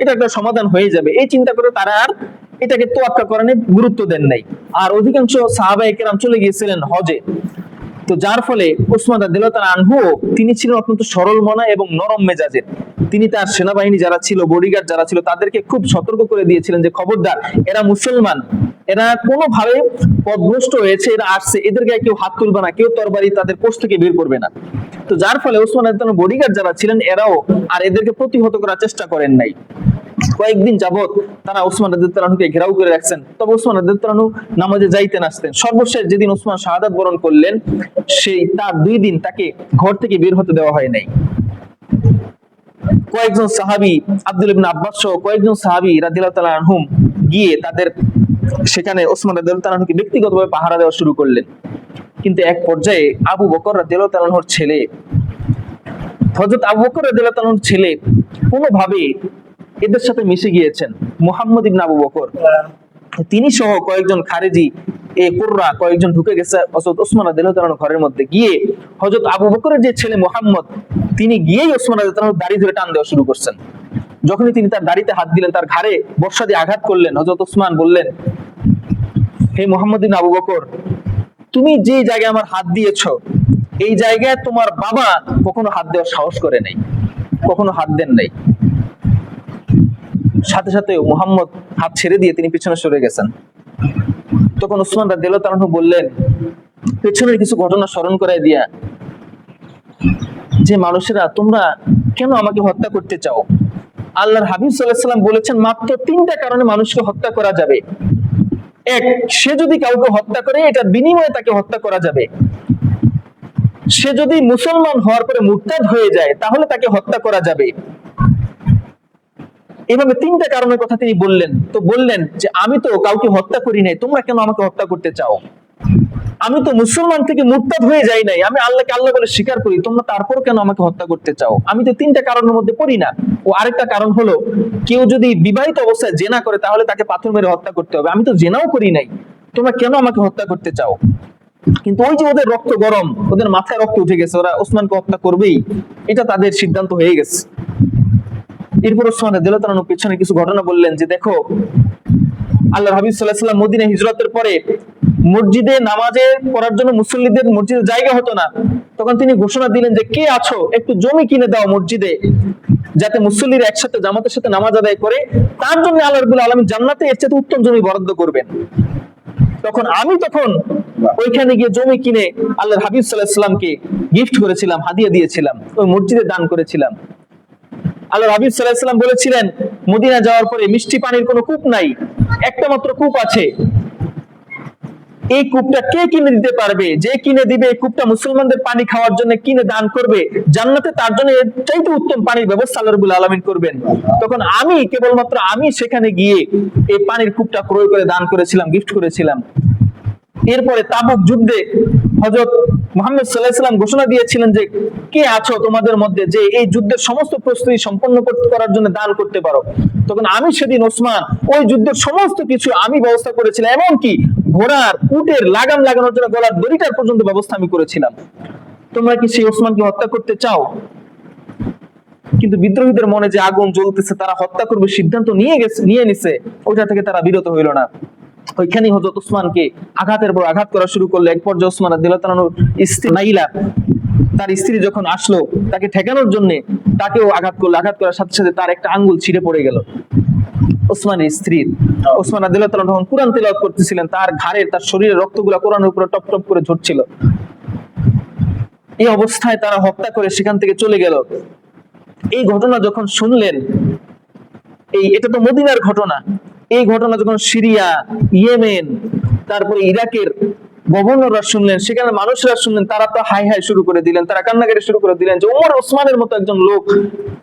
এটা একটা সমাধান হয়ে যাবে, এই চিন্তা করে তারা আর এটাকে তোয়াক্কা করেনি, গুরুত্ব দেন নাই। আর অধিকাংশ সাহাবায়ে কেরাম চলে গিয়েছিলেন হজে। তো যার ফলে উসমান রাদিয়াল্লাহু তাআলা আনহু তিনি ছিলেন অত্যন্ত সরল মনা এবং নরম মেজাজের। তিনি তার সেনাবাহিনী যারা ছিল, বডিগার্ড যারা ছিল, তাদেরকে খুব সতর্ক করে দিয়েছিলেন যে খবরদার, এরা মুসলমান, এরা কোনোভাবে পথভ্রষ্ট হয়েছে, এরা আসছে, এদের গায়ে কেউ হাত তুলবে না, কেউ তরবারি তাদের পোস্ট থেকে বের করবে না। তো যার ফলে উসমান রাদিয়াল্লাহু তাআলার বডিগার্ড যারা ছিলেন এরাও আর এদেরকে প্রতিহত করার চেষ্টা করেন নাই। কয়েকদিন যাবত তারা উসমান রাদিয়াল্লাহু তাআলা আনহুকে ঘেরাও করে রাখছেন। তবে উসমান রাদিয়াল্লাহু তাআলা আনহু নামাজে যাইতেন আসতেন। সর্বশেষ যেদিন উসমান শাহাদাত বরণ করলেন, সেই তার 2 দিন তাকে ঘর থেকে বের হতে দেওয়া হয় নাই। কয়েকজন সাহাবী, আব্দুল ইবনে আব্বাস সহ কয়েকজন সাহাবী রাদিয়াল্লাহু তাআলা আনহুম গিয়ে তাদের সেখানে ওসমান রাদিয়াল্লাহু তাআলা আনহুকে ব্যক্তিগতভাবে পাহারা দেওয়া শুরু করলেন। কিন্তু এক পর্যায়ে আবু বকর রাদিয়াল্লাহু তাআলা আনহুর ছেলে, হযরত আবু বকর রাদিয়াল্লাহু তাআলা আনহুর ছেলে কোনোভাবে এদের সাথে মিশে গিয়েছেন, মুহাম্মদ ইবনে আবু বকর। তিনি সহ কয়েকজন খারেজি কুররা কয়েকজন ঢুকে গেছে হযরত ওসমান রাদিয়াল্লাহু তাআলা ঘরের মধ্যে। গিয়ে হযরত আবু বকরের যে ছেলে মুহাম্মদ, তিনি গিয়েই ওসমান রাদিয়াল্লাহু তাআলার দাড়ি ধরে টান দেওয়া শুরু করছেন। যখনই তিনি তার দাড়িতে হাত দিলেন, তার ঘাড়ে বর্ষা দিয়ে আঘাত করলেন, হযরত ওসমান বললেন, হে মুহাম্মদ ইবনে আবু বকর, তুমি যে জায়গায় আমার হাত দিয়েছো, এই জায়গায় তোমার বাবা কখনো হাত দেওয়ার সাহস করে নাই, কখনো হাত দেন নাই। সাথে সাথে মুহাম্মদ হাত ছেড়ে দিয়ে তিনি পিছনে সরে গেছেন। তখন উসমান রাদিয়াল্লাহু তাআলা আনহু বললেন, পেছনের কিছু ঘটনা স্মরণ করায় দিয়া, যে মানুষেরা তোমরা কেন আমাকে হত্যা করতে চাও? আল্লাহর হাবিব সাল্লাল্লাহু আলাইহি ওয়াসাল্লাম বলেছেন মাত্র 3টা কারণে মানুষকে হত্যা করা যাবে। এক, সে যদি কাউকে হত্যা করে এটার বিনিময়ে তাকে হত্যা করা যাবে। সে যদি মুসলমান হওয়ার পরে মুরতাদ হয়ে যায় তাহলে তাকে হত্যা করা যাবে। এভাবে 3টা কারণের কথা তিনি বললেন। তো বললেন যে আমি তো কাউকে হত্যা করি নাই, তোমরা কেন আমাকে হত্যা করতে চাও? আমি তো মুসলমান থেকে মুরতাদ হয়ে যাই নাই, আমি আল্লাহকে আল্লাহ বলে স্বীকার করি, তোমরা তারপর কেন আমাকে হত্যা করতে চাও? আমি তো 3টা কারণের মধ্যে পড়ি না। ও আরেকটা কারণ হলো, কেউ যদি বিবাহিত অবস্থায় জেনা করে তাহলে তাকে পাথর মেরে হত্যা করতে হবে, আমি তো জেনাও করি নাই, তোমরা কেন আমাকে হত্যা করতে চাও? কিন্তু ওই যে ওদের রক্ত গরম, ওদের মাথায় রক্ত উঠে গেছে, ওরা ওসমানকে হত্যা করবেই, এটা তাদের সিদ্ধান্ত হয়ে গেছে। এরপর ওসমান রাদিয়াল্লাহু তাআলা আনহু পেছনে কিছু ঘটনা বললেন যে দেখো, আল্লাহর হাবিব সাল্লাল্লাহু আলাইহি ওয়াসাল্লাম মদিনায় হিজরতের পরে মসজিদে নামাজে পড়ার জন্য মুসল্লিদের মসজিদে জায়গা হতো না। তখন তিনি ঘোষণা দিলেন যে কে আছো, একটু জমি কিনে দাও মসজিদে, যাতে মুসল্লিরা একসাথে জামাতের সাথে নামাজ আদায় করে। তার জন্য আল্লাহ রাব্বুল আলামিন জান্নাতে এর চেয়ে উত্তম জমি বরাদ্দ করবেন। তখন ওইখানে গিয়ে জমি কিনে আল্লাহর হাবিব সাল্লাল্লাহু আলাইহি ওয়াসাল্লামকে গিফট করেছিলাম, হাদিয়া দিয়েছিলাম, ওই মসজিদে দান করেছিলাম। আল্লাহর হাবিব সাল্লাল্লাহু আলাইহি ওয়াসাল্লাম বলেছিলেন, মদিনা যাওয়ার পরে মিষ্টি পানির কোনো কূপ নাই, একটা মাত্র কূপ আছে। এই কূপটা কে কিনে দিতে পারবে? যে কিনে দিবে এই কূপটা মুসলমানদের পানি খাওয়ার জন্য কিনে দান করবে, জান্নাতে তার জন্য এর চাইতে উত্তম পানির ব্যবস্থা আল্লাহ রাব্বুল আলামিন করবেন। তখন কেবলমাত্র আমি সেখানে গিয়ে এই পানির কূপটা ক্রয় করে দান করেছিলাম, গিফট করেছিলাম। এরপরে তাবুক যুদ্ধে হযরত মুহাম্মদ সাল্লাল্লাহু আলাইহি ওয়াসাল্লাম ঘোষণা দিয়েছিলেন যে কে আছো তোমাদের মধ্যে যে এই যুদ্ধের সমস্ত প্রস্তুতি সম্পন্ন করার জন্য দান করতে পারো? তখন আমি সেদিন ওসমান ওই যুদ্ধের সমস্ত কিছু আমি ব্যবস্থা করেছিলাম, এমনকি ঘোড়ার উটের লাগাম লাগানোর জন্য গলার দড়িটার পর্যন্ত ব্যবস্থা আমি করেছিলাম। তোমরা কি সেই ওসমানকে হত্যা করতে চাও? কিন্তু বিদ্রোহীদের মনে যে আগুন জ্বলতেছে, তারা হত্যা করবে সিদ্ধান্ত নিয়ে নিছে, ওইটা থেকে তারা বিরত হইল না। ওইখানেই হযরত ওসমানকে আঘাতের পর আঘাত করা শুরু করলো। এক পর্যায়ে ওসমান রাদিয়াল্লাহু তাআলা আনহুর স্ত্রী নাইলা, তার স্ত্রী যখন আসলো তাকে ঠেকানোর জন্য, তাকেও আঘাত করলো। আঘাত করার সাথে সাথে তার একটা আঙ্গুল ছিঁড়ে পড়ে গেল ওসমানের স্ত্রীর। ওসমান রাদিয়াল্লাহু তাআলা যখন কুরআন তিলাওয়াত করতেছিলেন, তার ঘাড়ের, তার শরীরের রক্তগুলো কোরআনের উপরে টপ টপ করে ঝরছিল। এই অবস্থায় তারা হত্যা করে সেখান থেকে চলে গেল। এই ঘটনা যখন শুনলেন, এটা তো মদিনার ঘটনা, এই ঘটনা যখন সিরিয়া, ইয়েমেন, তারপরে ইরাকের গভর্নররা শুনলেন, সেখানে মানুষরা শুনলেন, তারা তো হাই হাই শুরু করে দিলেন, তারা কান্নাকাটি শুরু করে দিলেন যে ওমর ওসমানের মতো একজন লোক,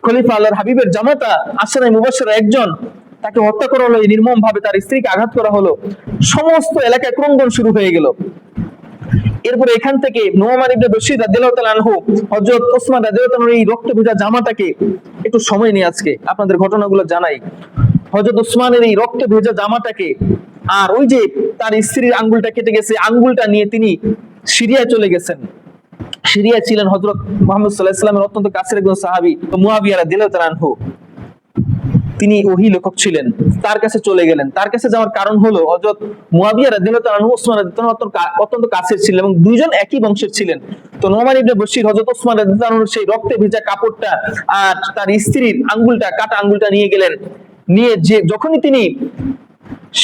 খলিফা আল্লাহর হাবিবের জামাতা, আশরায়ে মুবাশশিরা একজন, তাকে হত্যা করা হলো, নির্মম ভাবে তার স্ত্রীকে আঘাত করা হলো। সমস্ত এলাকায় ক্রন্দন শুরু হয়ে গেল। এরপরে এখান থেকে নোমান ইবনে বশীর রাদিয়াল্লাহু তাআলা আনহু হযরত ওসমান রাদিয়াল্লাহু তাআলার এই রক্ত ভেজা জামাটাকে, একটু সময় নিয়ে আজকে আপনাদের ঘটনাগুলো জানাই। হযরত ওসমানের এই রক্ত ভেজা জামাটাকে আর ওই যে তার স্ত্রীর আঙ্গুলটা কেটে গেছে, আঙ্গুলটা নিয়ে তিনি সিরিয়ায় চলে গেছেন। সিরিয়ায় ছিলেন হযরত মুহাম্মদ সাল্লাল্লাহু আলাইহি ওয়াসাল্লামের অত্যন্ত কাছের একজন সাহাবী মুয়াবিয়া রাদিয়াল্লাহু তাআলা আনহু। তিনি ওহী লেখক ছিলেন, তার কাছে চলে গেলেন। তার কাছে যাওয়ার কারণ হলো হযরত মুয়াবিয়া রাদিয়াল্লাহু তাআলা আনহু ওসমান রাদিয়াল্লাহু তাআলা অত্যন্ত কাছের ছিলেন এবং দুইজন একই বংশের ছিলেন। তো নোমান ইবনে বশীর হযরত ওসমান রাদিয়াল্লাহু তাআলা আনহুর সেই রক্তে ভেজা কাপড়টা আর তার স্ত্রীর আঙ্গুলটা, কাটা আঙ্গুলটা নিয়ে গেলেন। নিয়ে যে যখনই তিনি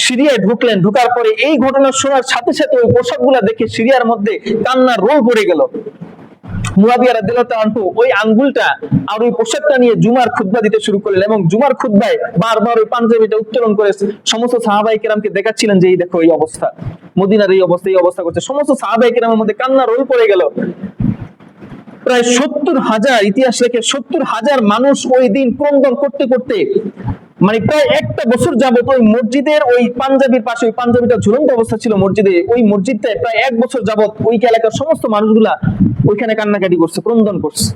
সিরিয়ায় ঢুকলেন, ঢুকার পরে এই ঘটনা শোনার সাথে সাথে ওই পোশাকগুলা দেখে সিরিয়ার মধ্যে কান্নার রোল পড়ে গেল। মুয়াবিয়া রাদিয়াল্লাহু তাআলা আনহু ওই আঙ্গুলটা আর ওই পোশাকটা নিয়ে জুমার খুতবা দিতে শুরু করলেন এবং জুমার খুতবায় বারবার ওই পাঞ্জাবিটা উত্তোলন করে সমস্ত সাহাবায়ে কেরামকে দেখাচ্ছিলেন যে এই দেখো এই অবস্থা, মদিনার এই অবস্থা, এই অবস্থা করছে। সমস্ত সাহাবায়ে কেরামের মধ্যে কান্নার রোল পড়ে গেল। প্রায় 70,000, ইতিহাস লেখে 70,000 মানুষ ওই দিন ক্রন্দন করতে করতে, মানে প্রায় একটা বছর যাবত ওই মসজিদের ওই পাঞ্জাবির পাশে, ওই পাঞ্জাবিটা ঝুলন্ত অবস্থা ছিল মসজিদে, ওই মসজিদটায় প্রায় এক বছর যাবত ওই এলাকার সমস্ত মানুষগুলা ওইখানে কান্নাকাটি করছে, ক্রন্দন করছে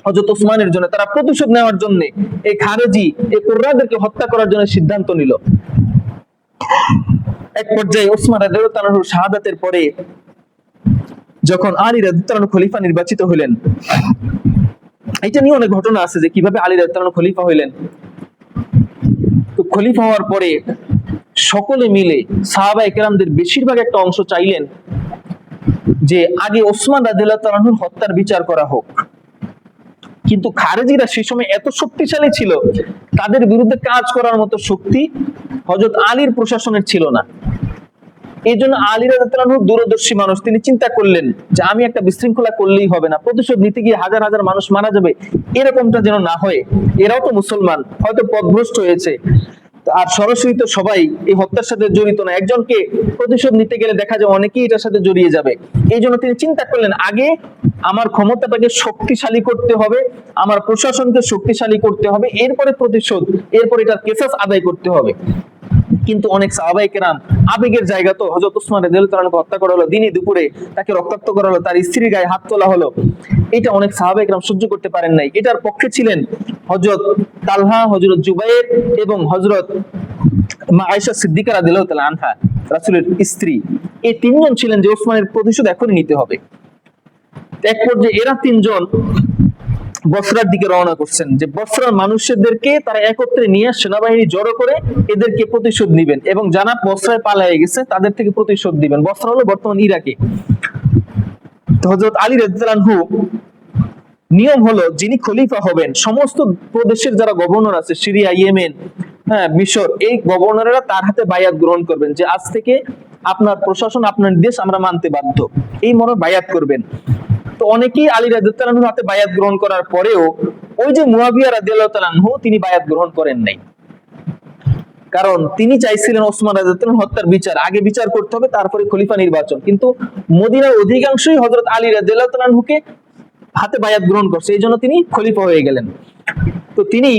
হযরত ওসমানের জন্য। তারা প্রতিশোধ নেওয়ার জন্য এই খারেজি, এই কুররাদেরকে হত্যা করার জন্য সিদ্ধান্ত নিল। এক পর্যায়ে ওসমান রাদিয়াল্লাহু তাআলা আনহুর শাহাদাতের পরে যখন আলী রাদিয়াল্লাহু তাআলা খলিফা নির্বাচিত হলেন, এটা নিয়ে অনেক ঘটনা আছে যে কিভাবে আলী রাদিয়াল্লাহু তাআলা খলিফা হইলেন। তো খলিফা হওয়ার পরে সকলে মিলে সাহাবায়ে কেরামদের বেশিরভাগ একটা অংশ চাইলেন যে আগে ওসমান রাদিয়াল্লাহু তাআলা আনহুর হত্যার বিচার করা হোক। কিন্তু খারেজিরা সেই সময় এত শক্তিশালী ছিল, তাদের বিরুদ্ধে কাজ করার মতো শক্তি হযরত আলীর প্রশাসনের ছিল না। এই জন্য আলী রাদিয়াল্লাহু তাআলা আনহু দূরদর্শী মানুষ, তিনি চিন্তা করলেন যে আমি একটা বিশৃঙ্খলা করলেই হবে না, প্রতিশোধ নিতে গিয়ে হাজার হাজার মানুষ মারা যাবে, এরকমটা যেন না হয়। এরাও তো মুসলমান, হয়তো পথভ্রষ্ট হয়েছে, আর সরাসরি তো সবাই এই হত্যার সাথে জড়িত না, একজনকে প্রতিশোধ নিতে গেলে দেখা যায় অনেকেই এটার সাথে জড়িয়ে যাবে। এই জন্য তিনি চিন্তা করলেন আগে আমার ক্ষমতাটাকে শক্তিশালী করতে হবে, আমার প্রশাসনকে শক্তিশালী করতে হবে, এরপরে প্রতিশোধ, এরপরে এটার কেসাস আদায় করতে হবে। কিন্তু অনেক সাহাবায়ে কেরাম, আবেগের জায়গা তো, হযরত ওসমান রাদিয়াল্লাহু তাআলা হত্যা করা হলো, দিনে দুপুরে তাকে রক্তাক্ত করা হলো, তার স্ত্রীর গায়ে হাত তোলা হলো, এটা অনেক সাহাবায়ে কেরাম সহ্য করতে পারেন নাই। এটার পক্ষে ছিলেন হযরত তালহা, হযরত জুবাইর এবং হযরত মা আয়েশা সিদ্দিকা রাদিয়াল্লাহু তাআলা আনহা, রাসূলের স্ত্রী। এই তিনজন ছিলেন যে ওসমানের প্রতিশোধ এখনই নিতে হবে। এক পর্যায়ে এরা তিনজন বসরার দিকে রওনা করছেন, যে বসরার মানুষদেরকে তারা একত্রে নিয়ে সেনাবাহিনী জড়ো করে এদেরকে প্রতিশোধ নিবেন এবং যারা বসরায় পালিয়ে গেছে তাদের থেকে প্রতিশোধ দিবেন। বসরা হলো বর্তমান ইরাকে। হযরত আলী রাদিয়াল্লাহু আনহু নিয়ম হলো যিনি খলিফা হবেন সমস্ত প্রদেশের যারা গভর্নর আছে, সিরিয়া, ইয়েমেন, মিশর, এই গভর্নরেরা তার হাতে বায়াত গ্রহণ করবেন যে আজ থেকে আপনার প্রশাসন, আপনার দেশ আমরা মানতে বাধ্য, এই মনে বায়াত করবেন। তো অনেকেই আলী রাদিয়াল্লাহু তাআলা আনহুর হাতে বায়াত গ্রহণ করার পরেও ওই যে মুয়াবিয়া রাদিয়াল্লাহু তাআলা আনহু, তিনি বায়াত গ্রহণ করেন নাই। কারণ তিনি চাইছিলেন ওসমান রাদিয়াল্লাহু তাআলা হত্যার বিচার আগে বিচার করতে হবে, তারপরে খলিফা নির্বাচন। কিন্তু মদিনার অধিকাংশই হযরত আলী রাদিয়াল্লাহু তাআলা আনহুকে হাতে বায়াত গ্রহণ করছে, এই জন্য তিনি খলিফা হয়ে গেলেন। তো তিনি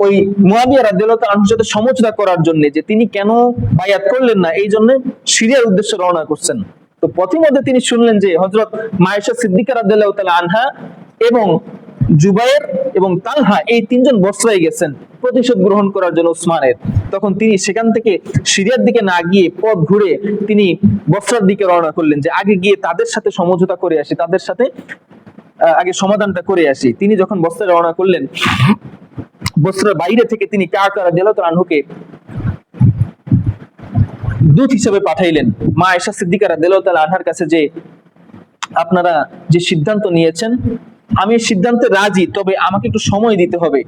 ওই মুয়াবিয়া রাদিয়াল্লাহু তাআলা আনহুর সাথে সমঝোতা করার জন্য, যে তিনি কেন বায়াত করলেন না, এই জন্য সিরিয়ার উদ্দেশ্যে রওনা করছেন। তো পথিমধ্যে তিনি শুনলেন যে হযরত আয়েশা সিদ্দিকা রাদিয়াল্লাহু তাআলা আনহা এবং জুবাইর এবং তালহা, এই তিনজন বসরায় গেছেন প্রতিশোধ গ্রহণ করার জন্য ওসমানের। তখন তিনি সেখান থেকে সিরিয়ার দিকে না গিয়ে পথ ঘুরে তিনি বসরার দিকে রওনা করলেন, যে আগে গিয়ে তাদের সাথে সমঝোতা করে আসি, তাদের সাথে আগে সমাধানটা করে আসি। তিনি যখন বসরায় রওনা করলেন, বসরার বাইরে থেকে তিনি কাকা রাদিয়াল্লাহু তাআলা আনহুকে দূত হিসেবে পাঠাইলেন মা আয়েশা সিদ্দিকা রাদিয়াল্লাহু তাআলা আনহার কাছে, যে আপনারা যে সিদ্ধান্ত নিয়েছেন আমি সিদ্ধান্তে রাজি, তবে আমাকে একটু সময় দিতে হবে।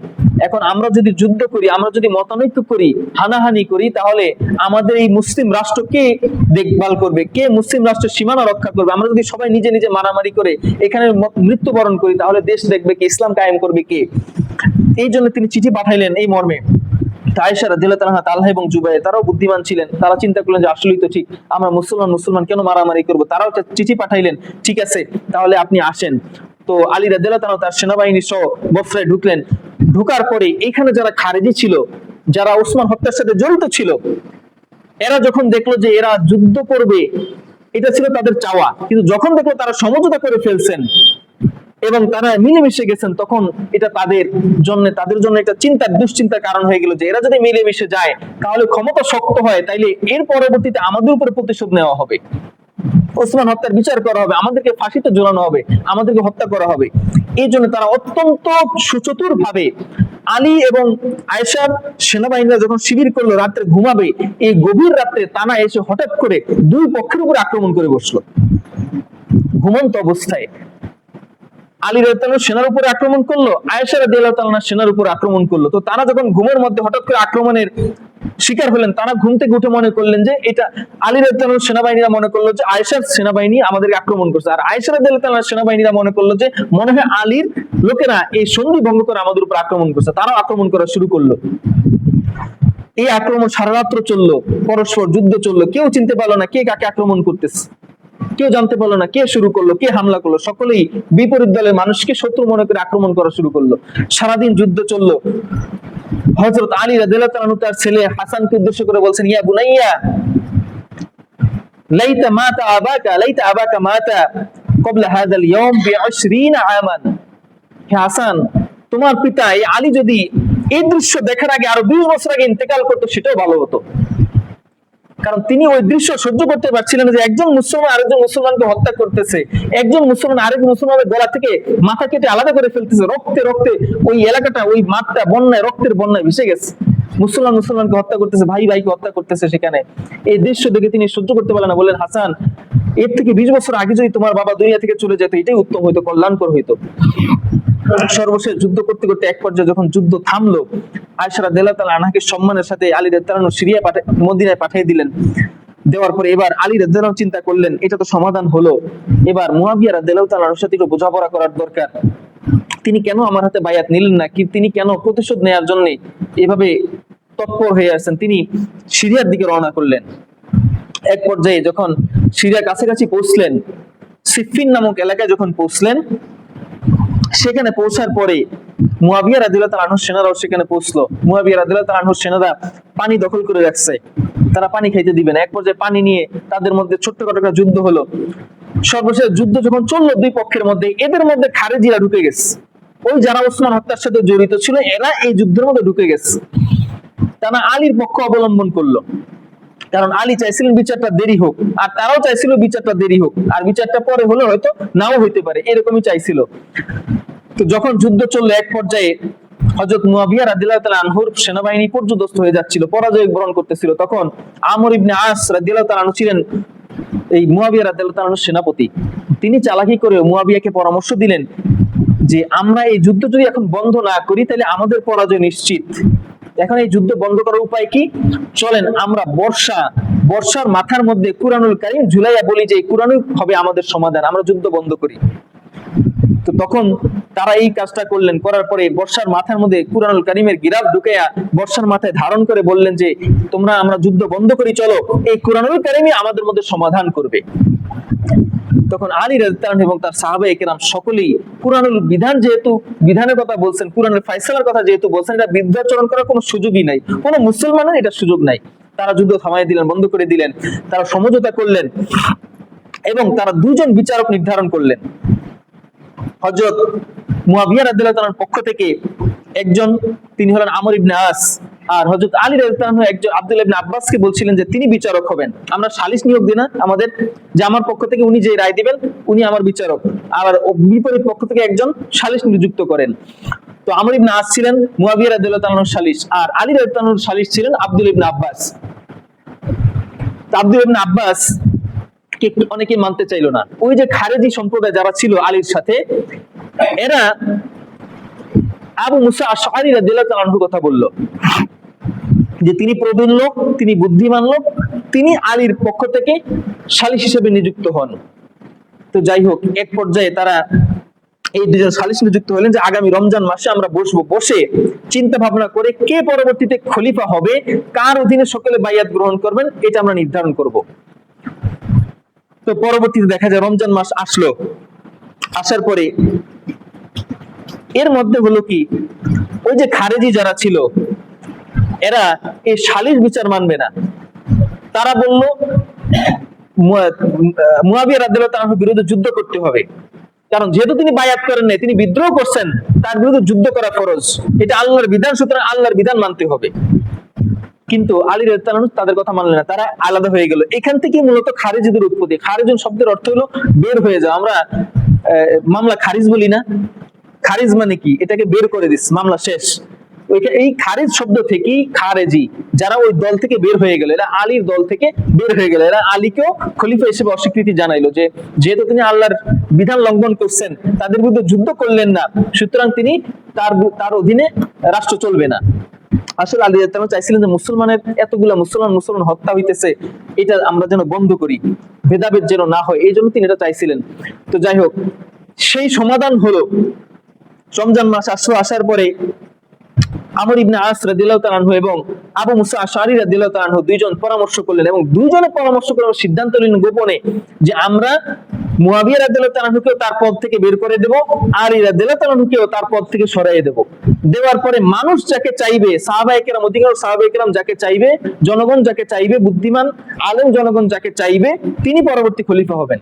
এখন আমরা যদি যুদ্ধ করি, আমরা যদি মতানৈক্য করি, হানাহানি করি, তাহলে আমাদের এই মুসলিম রাষ্ট্র কে দেখভাল করবে, কে মুসলিম রাষ্ট্রের সীমানা রক্ষা করবে? আমরা যদি সবাই নিজে নিজে মারামারি করে এখানে মৃত্যুবরণ করি, তাহলে দেশ দেখবে কে, ইসলাম কায়েম করবে কে? এই জন্য তিনি চিঠি পাঠাইলেন এই মর্মে। আয়েশা রাদিয়াল্লাহু তাআলা, তালহা এবং জুবাইর তারাও বুদ্ধিমান ছিলেন, তারা চিন্তা করলেন যে আসলেই তো ঠিক, আমরা মুসলমান মুসলমান কেন মারামারি করব? তারাও চিঠি পাঠাইলেন, ঠিক আছে তাহলে আপনি আসেন। তো আলী রাদিয়াল্লাহু তাআলা তার সেনাবাহিনী সহ বসরায় ঢুকলেন। ঢোকার পরে এখানে যারা খারেজি ছিল, যারা ওসমান হত্যার সাথে জড়িত ছিল, এরা যখন দেখলো যে এরা যুদ্ধ করবে, এটা ছিল তাদের চাওয়া, কিন্তু যখন দেখলো তারা সমঝোতা করে ফেলছেন এবং তারা মিলেমিশে গেছেন, তখন এটা তাদের জন্য এটা চিন্তার দুশ্চিন্তার কারণ হয়ে গেল যে এরা যদি মিলেমিশে যায়, তাহলে ক্ষমতা শক্ত হয়, তাইলে এর পরবর্তীতে আমাদের উপরে প্রতিশোধ নেওয়া হবে, ওসমান হত্যার বিচার করা হবে, আমাদেরকে ফাঁসিতে ঝোলানো হবে, আমাদেরকে হত্যা করা হবে। এই জন্য তারা অত্যন্ত সুচতুর ভাবে আলী এবং আয়েশার সেনাবাহিনীরা যখন শিবির করলো রাত্রে ঘুমাবে, এই গভীর রাত্রে তারা এসে হঠাৎ করে দুই পক্ষের উপর আক্রমণ করে বসলো ঘুমন্ত অবস্থায়। আলী রাদিয়াল্লাহু সেনার উপরে আক্রমণ করলো, আয়েশা রাদিয়াল্লাহু তাআলা সেনার উপর আক্রমণ করলো। তো তারা যখন ঘুমের মধ্যে হঠাৎ করে আক্রমণের শিকার হলেন, তারা ঘুম থেকে উঠে মনে করলেন যে এটা আলী রাদিয়াল্লাহু সেনাবাহিনীরা মনে করলো যে আয়েশার সেনাবাহিনী আমাদেরকে আক্রমণ করছে, আর আয়েশা রাদিয়াল্লাহু তাআলা সেনাবাহিনীরা মনে করলো যে মনে হয় আলীর লোকেরা এই সন্ধি ভঙ্গ করে আমাদের উপর আক্রমণ করছে, তারাও আক্রমণ করা শুরু করলো। এই আক্রমণ সারা রাত্র চললো, পরস্পর যুদ্ধ চললো, কেউ চিনতে পারলো না কে কাকে আক্রমণ করতেছে, কেউ জানতে পারলো না কে শুরু করলো, কে হামলা করলো। সকলেই বিপরীত দলের মানুষকে শত্রু মনে করে আক্রমণ করা শুরু করলো। সারাদিন যুদ্ধ চললো। হযরত আলী রাদিয়াল্লাহু তাআলা তার ছেলে হাসানকে উদ্দেশ্য করে বলছেন, ইয়া বুনাইয়া লাইতা আবাকা মাতা ক্বাবলা হাযাল ইয়াওম বি20 আমান। হে হাসান, তোমার পিতা এই আলী যদি এই দৃশ্য দেখার আগে আরো 20 বছর আগে ইন্তেকাল করতো, সেটাও ভালো হতো। কারণ তিনি ওই দৃশ্য সহ্য করতে পারছিলেন যে একজন মুসলমান আরেকজন মুসলমানকে হত্যা করতেছে, একজন মুসলমান আরেকজন মুসলমানের গলা থেকে মাথা কেটে আলাদা করে ফেলতেছে, রক্তে রক্তে ওই এলাকাটা, ওই মাঠটা বন্যায়, রক্তের বন্যায় ভেসে গেছে। মুসলমানকে হত্যা করতেছে, ভাই ভাইকে হত্যা করতেছে। সেখানে এই দৃশ্য দেখে তিনি সহ্য করতে পারলেন না, বললেন, হাসান, এর থেকে 20 বছর আগে যদি তোমার বাবা দুনিয়া থেকে চলে যেত, এটাই উত্তম হইতো, কল্যাণকর হইতো। সর্বশেষ যুদ্ধ করতে করতে এক পর্যায়ে যখন যুদ্ধ থামলো, আয়েশা রাদিয়াল্লাহু তাআলা আনহাকে সম্মানের সাথে আলী রাদিয়াল্লাহু তাআলা সিরিয়া মদিনায় পাঠিয়ে দিলেন। দেওয়ার পরে এবার আলী রাদিয়াল্লাহু তাআলা চিন্তা করলেন এটা তো সমাধান হলো, এবার মুয়াবিয়া রাদিয়াল্লাহু তাআলার সাথে একটু বোঝাপড়া করার দরকার। তিনি কেন আমার হাতে বায়াত নিলেন না, কি তিনি কেন প্রতিশোধ নেয়ার জন্য এভাবে তৎপর হয়ে আসছেন? তিনি সিরিয়ার দিকে রওনা করলেন। এক পর্যায়ে যখন সিরিয়ার কাছাকাছি পৌঁছলেন, সিফিন নামক এলাকায় যখন পৌঁছলেন, সেখানে পৌঁছার পরে মুয়াবিয়া রাদিয়াল্লাহু তাআলা আনহু সেনারাও সেখানে পৌঁছলো। মুয়াবিয়া রাদিয়াল্লাহু তাআলা আনহু সেনারা পানি দখল করে রাখছে, তারা পানি খাইতে দিবে না। এক পর্যায়ে পানি নিয়ে তাদের মধ্যে ছোট্টখাটো একটা যুদ্ধ হলো। সর্বশেষ যুদ্ধ যখন চললো দুই পক্ষের মধ্যে, এদের মধ্যে খারেজিরা ঢুকে গেছে, ওই যারা ওসমান হত্যার সাথে জড়িত ছিল, এরা এই যুদ্ধের মধ্যে ঢুকে গেছে। তারা আলীর পক্ষ অবলম্বন করলো, কারণ আলী চাইছিলেন বিচারটা দেরি হোক, আর তারাও চাইছিল বিচারটা দেরি হোক, আর বিচারটা পরে হলে হয়তো নাও হইতে পারে, এরকমই চাইছিল। তো যখন যুদ্ধ চললো, এক পর্যায়ে হযরত মুয়াবিয়া রাদিয়াল্লাহু তাআলা আনহুর সেনাবাহিনী পর্যদস্ত হয়ে যাচ্ছিল, পরাজয় বরণ করতেছিল। তখন আমর ইবনে আস রাদিয়াল্লাহু তাআলা আনহু ছিলেন এই মুয়াবিয়া রাদিয়াল্লাহু তাআলা আনহুর সেনাপতি। তিনি চালাকি করে মুয়াবিয়াকে পরামর্শ দিলেন যে আমরা এই যুদ্ধ যদি এখন বন্ধ না করি, তাহলে আমাদের পরাজয় নিশ্চিত। এখন এই যুদ্ধ বন্ধ করার উপায় কি? চলেন আমরা বর্ষার মাথার মধ্যে কুরআনুল কারীম ঝুলাইয়া বলি যে কুরআনই হবে আমাদের সমাধান, আমরা যুদ্ধ বন্ধ করি। তো তখন তারা এই কাজটা করলেন। করার পরে বর্ষার মাথার মধ্যে কুরআনুল কারীমের গিরাফ ঢুকাইয়া বর্ষার মাথায় ধারণ করে বললেন যে আমরা যুদ্ধ বন্ধ করি, চলো, এই কুরআনুল কারীমই আমাদের মধ্যে সমাধান করবে। তখন আলী রাদিয়াল্লাহু আনহু এবং তার সাহাবায়ে কেরাম সকলেই কুরআনুল বিধানের কথা বলছেন, কুরআনের ফয়সালার কথা যেহেতু বলছেন, এটা বিদ্যাচরণ করার কোনো সুযোগই নাই, কোনো মুসলমানের এটা সুযোগ নাই। তারা যুদ্ধ থামাই দিলেন, বন্ধ করে দিলেন, তারা সমঝোতা করলেন এবং তারা দুজন বিচারক নির্ধারণ করলেন। হযরত মুয়াবিয়া রাদিয়াল্লাহু তাআলার পক্ষ থেকে একজন, তিনি হলেন আমর ইবনে আস, আর হযরত আলী রাদিয়াল্লাহু আনহু একজন আব্দুল্লাহ ইবনে আব্বাসকে বলছিলেন যে তিনি বিচারক হবেন, আমরা সালিস নিয়োগ দিই না আমাদের, যে আমার পক্ষ থেকে উনি যে রায় দিবেন উনি আমার বিচারক, আর বিপরীত পক্ষ থেকে একজন সালিস নিযুক্ত করেন। তো আমর ইবনে আস ছিলেন মুয়াবিয়া রাদিয়াল্লাহু তাআলার সালিস, আর আলী রাদিয়াল্লাহু তাআলার সালিস ছিলেন আব্দুল্লাহ ইবনে আব্বাস। তো আব্দুল্লাহ ইবনে আব্বাস কে অনেকে মানতে চাইলো না। ওই যে খারেজি সম্প্রদায় যারা ছিল আলীর সাথে, এরা আবু মুসা আশআরী রাদিয়াল্লাহু তাআলা আনহুর কথা বলল যে তিনি প্রবীণ লোক, তিনি বুদ্ধিমান লোক, তিনি আলীর পক্ষ থেকে সালিস হিসেবে নিযুক্ত হন। তো যাই হোক, এক পর্যায়ে তারা এই দুজন সালিস নিযুক্ত হলেন যে আগামী রমজান মাসে আমরা বসবো, বসে চিন্তা ভাবনা করে কে পরবর্তীতে খলিফা হবে, কার অধীনে সকলে বাইয়াত গ্রহণ করবেন, এটা আমরা নির্ধারণ করব। তো পরবর্তীতে দেখা যায় রমজান মাস আসলো, আসার পরে এর মধ্যে হলো কি, ওই যে খারেজি যারা ছিল এরা এই সালিস বিচার মানবে না। তারা বলল মুয়াবিয়া রাদিয়াল্লাহু তাআলার বিরুদ্ধে যুদ্ধ করতে হবে, কারণ যেহেতু তিনি বায়াত করেন নাই, তিনি বিদ্রোহ করছেন, তার বিরুদ্ধে যুদ্ধ করা ফরজ, এটা আল্লাহর বিধান, সুতরাং আল্লাহর বিধান মানতে হবে। কিন্তু আলী রাদিয়াল্লাহু তাআলা তাদের কথা মানলেন না, তারা আলাদা হয়ে গেল। এখান থেকে মূলত খারিজদের উৎপত্তি। খারিজন শব্দের অর্থ হলো বের হয়ে যাওয়া। আমরা মামলা খারিজ বলি না, খারিজ মানে কি, এটাকে বের করে দিস, মামলা শেষ। এই খারিজ শব্দ থেকেই খারেজি, যারা ওই দল থেকে বের হয়ে গেল, এরা আলীর দল থেকে বের হয়ে গেল, এরা আলীকেও খলিফা হিসেবে অস্বীকৃতি জানাইলো যে যেহেতু তিনি আল্লাহর বিধান লঙ্ঘন করছেন, তাদের বিরুদ্ধে যুদ্ধ করলেন না, সুতরাং তিনি তার অধীনে রাষ্ট্র চলবে না। আসলে আলী রাদিয়াল্লাহু তাআলা চাইছিলেন যে মুসলমানের এতগুলা মুসলমান হত্যা হইতেছে, এটা আমরা যেন বন্ধ করি, ভেদাভেদ যেন না হয়, এই জন্য তিনি এটা চাইছিলেন। তো যাই হোক, সেই সমাধান হলো। রমজান মাস আসলো, আসার পরে আমর ইবনে আস রাদিয়াল্লাহু তাআলা আনহু এবং আবু মুসা আশআরী রাদিয়াল্লাহু তাআলা আনহু দুইজন পরামর্শ করলেন, এবং দুইজনে পরামর্শ করে সিদ্ধান্ত নিলেন গোপনে যে আমরা মুয়াবিয়া রাদিয়াল্লাহু তাআলা আনহুকে তার পদ থেকে বের করে দেব, আলী রাদিয়াল্লাহু তাআলা আনহুকে তার পদ থেকে সরিয়ে দেব। দেওয়ার পরে মানুষ যাকে চাইবে, সাহাবায়ে কেরাম, অধিকাংশ সাহাবায়ে কেরাম যাকে চাইবে, জনগণ যাকে চাইবে, বুদ্ধিমান আলেম জনগণ যাকে চাইবে, তিনি পরবর্তী খলিফা হবেন।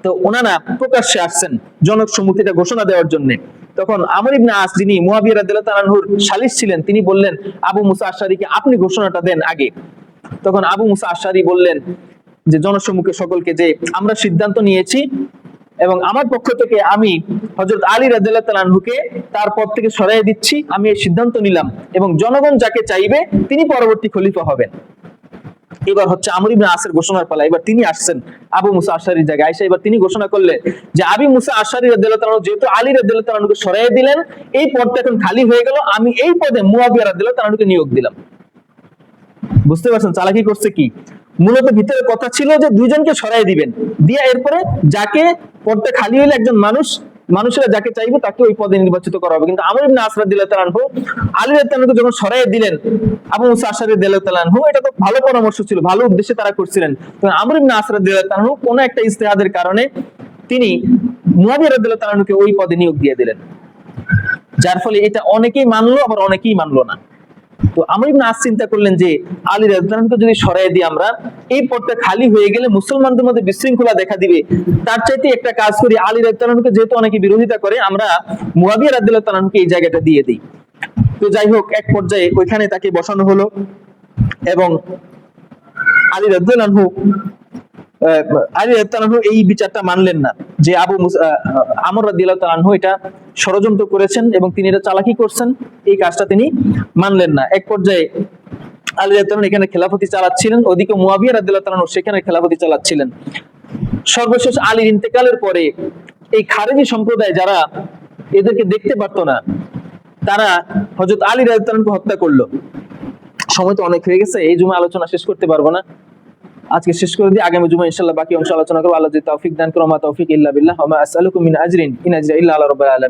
তো ওনারা প্রকাশ্যে আসছেন জনক সম্মুখে ঘোষণা দেওয়ার জন্য। তখন আমর ইবনে আস, যিনি মুয়াবিয়া রাদিয়াল্লাহু তাআলা আনহুর সালিস ছিলেন, তিনি বললেন আবু মুসা আশআরীকে আপনি ঘোষণাটা দেন আগে। তখন আবু মুসা আশআরী বললেন যে জনসম্মুখে সকলকে যে আমরা সিদ্ধান্ত নিয়েছি এবং আমার পক্ষ থেকে আমি হযরত আলী রাদিয়াল্লাহু তাআলা আনহুকে তার পদ থেকে সরিয়ে দিচ্ছি, আমি এই সিদ্ধান্ত নিলাম, এবং জনগণ যাকে চাইবে তিনি পরবর্তী খলিফা হবেন। এবার হচ্ছে আমর ইবনে আসের ঘোষণার পালা। এবার তিনি আসছেন আবু মুসা আশআরীর জায়গায় আয়েশা, এবার তিনি ঘোষণা করলেন যে আবু মুসা আশআরী রাদিয়াল্লাহু তাআলা যেহেতু আলী রাদিয়াল্লাহু তাআলা আনহুকে সরিয়ে দিলেন, এই পদটা এখন খালি হয়ে গেল, আমি এই পদে মুয়াবিয়া রাদিয়াল্লাহু তাআলা আনহুকে নিয়োগ দিলাম। বুঝতে পারছেন চালাকি করছে কি? মূলত ভিতরে কথা ছিল যে দুইজনকে সরিয়ে দিবেন, দিয়া এরপরে যাকে পদটা খালি হইলে একজন মানুষেরা যাকে চাইবে তাকে ওই পদে নির্বাচিত করা হবে। কিন্তু আমর ইবনে আস রাদিয়াল্লাহু তাআলা আনহু আলী রাদিয়াল্লাহু তাআলা আনহুকে যখন সরিয়ে দিলেন আবু মুসা আশআরী রাদিয়াল্লাহু তাআলা আনহু, এটা তো ভালো পরামর্শ ছিল, ভালো উদ্দেশ্যে তারা করছিলেন। তো আমর ইবনে আস রাদিয়াল্লাহু তাআলা আনহু কোন একটা ইজতিহাদের কারণে তিনি মুয়াবিয়া রাদিয়াল্লাহু তাআলা আনহুকে ওই পদে নিয়োগ দিয়ে দিলেন, যার ফলে এটা অনেকেই মানলো, আবার অনেকেই মানলো না। তো আমর ইবনে আস চিন্তা করলেন যে আলী রাদিয়াল্লাহু তাআলা আনহুকে যদি সরিয়ে দিই আমরা, এই পদটা খালি হয়ে গেলে মুসলমানদের মধ্যে বিশৃঙ্খলা দেখা দিবে, তার চাইতে একটা কাজ করি, আলী রাদিয়াল্লাহু তাআলা আনহুকে যেহেতু অনেকে বিরোধিতা করে, আমরা মুয়াবিয়া রাদিয়াল্লাহু তাআলা আনহুকে এই জায়গাটা দিয়ে দিই। তো যাই হোক, এক পর্যায়ে ওইখানে তাকে বসানো হলো, এবং আলী রাদিয়াল্লাহু আনহু এই বিচারটা মানলেন না যে আমর রাদিয়াল্লাহু তাআলা আনহু এটা ষড়যন্ত্র করেছেন এবং তিনি এটা চালাকি করছেন, এই কাজটা তিনি মানলেন না। এক পর্যায়ে আলী রাদিয়াল্লাহু তাআলা এখানে খেলাফতি চালাচ্ছিলেন, ওদিকে মুয়াবিয়া রাদিয়াল্লাহু তাআলা আনহু সেখানে খেলাফতি চালাচ্ছিলেন। সর্বশেষ আলীর ইন্তেকালের পরে এই খারেজি সম্প্রদায় যারা এদেরকে দেখতে পারতো না, তারা হযরত আলী রাদিয়াল্লাহু তাআলা আনহুকে হত্যা করলো। সময় তো অনেক হয়ে গেছে, এই জুমা আলোচনা শেষ করতে পারবো না, আজকে শেষ করে দিই, আগামী জুমা ইনশাআল্লাহ বাকি অংশ আলোচনা করব। আল্লাহ যদি তৌফিক দান করেন, মা তৌফিক ইল্লা বিল্লাহ, ওয়া মা আসআলুকুম মিন আজরিন ইন আজরিয়া ইল্লা আলা রাব্বিল আলামিন।